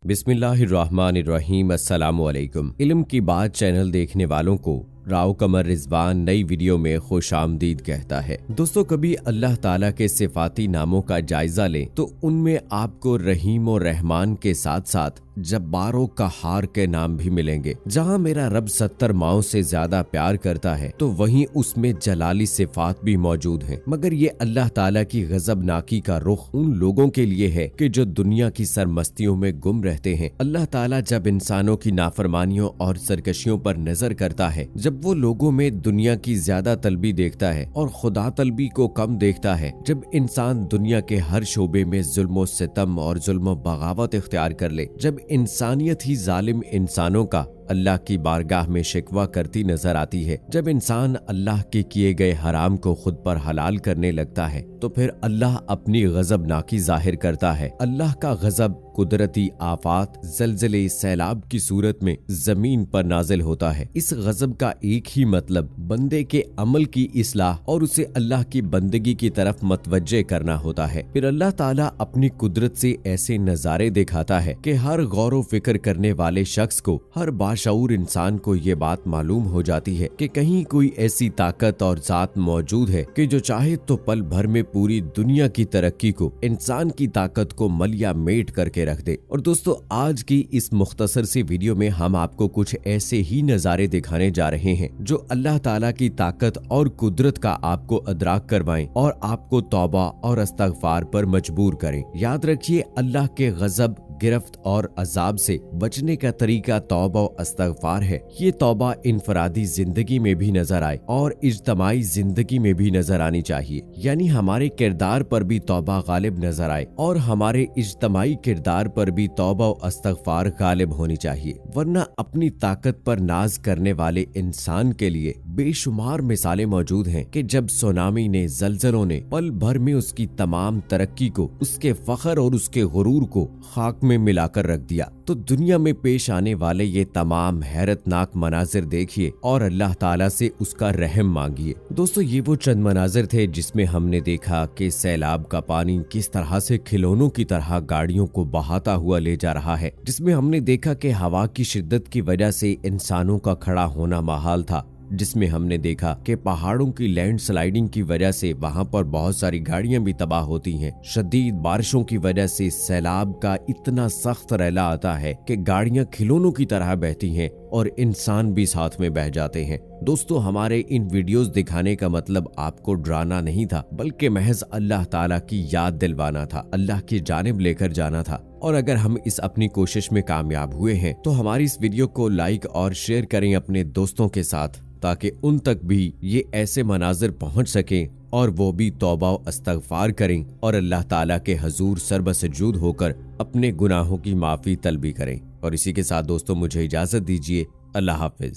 बिस्मिल्लाहिर्रहमानिर्रहीम। अस्सलामुअलैकुम। इल्म की बात चैनल देखने वालों को राव कमर रिजवान नई वीडियो में खुश आमदीद कहता है। दोस्तों, कभी अल्लाह ताला के सिफाती नामों का जायजा लें तो उनमें आपको रहीम और रहमान के साथ साथ जब्बारो कहार के नाम भी मिलेंगे। जहां मेरा रब 70 माओं से ज्यादा प्यार करता है तो वहीं उसमें जलाली सिफात भी मौजूद हैं। मगर ये अल्लाह ताला की गजबनाकी का रुख उन लोगों के लिए है कि जो दुनिया की सरमस्तियों में गुम रहते हैं। अल्लाह ताला जब इंसानों की नाफरमानियों और सरकशियों पर नजर करता है, जब वो लोगों में दुनिया की ज्यादा तलबी देखता है और खुदा तलबी को कम देखता है, जब इंसान दुनिया के हर शोबे में जुल्म सितम और जुल्म बगावत इख्तियार कर ले, जब इंसानियत ही जालिम इंसानों का अल्लाह की बारगाह में शिकवा करती नजर आती है, जब इंसान अल्लाह के किए गए हराम को खुद पर हलाल करने लगता है, तो फिर अल्लाह अपनी गजबनाकी जाहिर करता है। अल्लाह का गजब कुदरती आफात, जलजले, सैलाब की सूरत में जमीन पर नाजिल होता है। इस गजब का एक ही मतलब बंदे के अमल की इस्लाह और उसे अल्लाह की बंदगी की तरफ मतवज्जे करना होता है। फिर अल्लाह ताला अपनी कुदरत से ऐसे नजारे दिखाता है कि हर गौर व फिक्र करने वाले शख्स को, हर बाशऊर इंसान को ये बात मालूम हो जाती है कि कहीं कोई ऐसी ताकत और जात मौजूद है कि जो चाहे तो पल भर में पूरी दुनिया की तरक्की को, इंसान की ताकत को मलिया मेट करके रख दे। और दोस्तों, आज की इस मुख्तसर सी वीडियो में हम आपको कुछ ऐसे ही नजारे दिखाने जा रहे हैं जो अल्लाह ताला की ताकत और कुदरत का आपको अदराक करवाएं और आपको तौबा और इस्तगफार पर मजबूर करें। याद रखिए, अल्लाह के गजब, गिरफ्त और अजाब से बचने का तरीका तौबा और इस्तगफार है। ये तौबा इनफरादी जिंदगी में भी नजर आए और इज्तमाई जिंदगी में भी नजर आनी चाहिए, यानी हमारे किरदार पर भी तौबा गालिब नजर आए और हमारे इज्तमाई किरदार पर भी तौबा और इस्तगफार गालिब होनी चाहिए। वरना अपनी ताकत पर नाज करने वाले इंसान के लिए बेशुमार मिसालें मौजूद हैं कि जब सुनामी ने, जलजलों ने पल भर में उसकी तमाम तरक्की को, उसके फख्र और उसके गुरूर को खाक में मिलाकर रख दिया, तो दुनिया में पेश आने वाले ये तमाम हैरतनाक मनाजिर देखिए और अल्लाह ताला से उसका रहम मांगिए। दोस्तों, ये वो चंद मनाजिर थे जिसमें हमने देखा कि सैलाब का पानी किस तरह से खिलौनों की तरह गाड़ियों को बहाता हुआ ले जा रहा है, जिसमें हमने देखा कि हवा की शिद्दत की वजह से इंसानों का खड़ा होना महाल था, जिसमें हमने देखा कि पहाड़ों की लैंडस्लाइडिंग की वजह से वहां पर बहुत सारी गाड़ियां भी तबाह होती हैं। शदीद बारिशों की वजह से सैलाब का इतना सख्त रैला आता है कि गाड़ियां खिलौनों की तरह बहती हैं और इंसान भी साथ में बह जाते हैं। दोस्तों, हमारे इन वीडियोस दिखाने का मतलब आपको डराना नहीं था, बल्कि महज अल्लाह ताला की याद दिलवाना था, अल्लाह की जानिब लेकर जाना था। और अगर हम इस अपनी कोशिश में कामयाब हुए हैं तो हमारी इस वीडियो को लाइक और शेयर करें अपने दोस्तों के साथ, ताकि उन तक भी ये ऐसे मनाजिर पहुंच सकें और वो भी तौबा व इस्तगफार करें और अल्लाह ताला के हजूर सरबसजूद होकर अपने गुनाहों की माफी तलबी करें। और इसी के साथ दोस्तों, मुझे इजाजत दीजिए। अल्लाह हाफिज।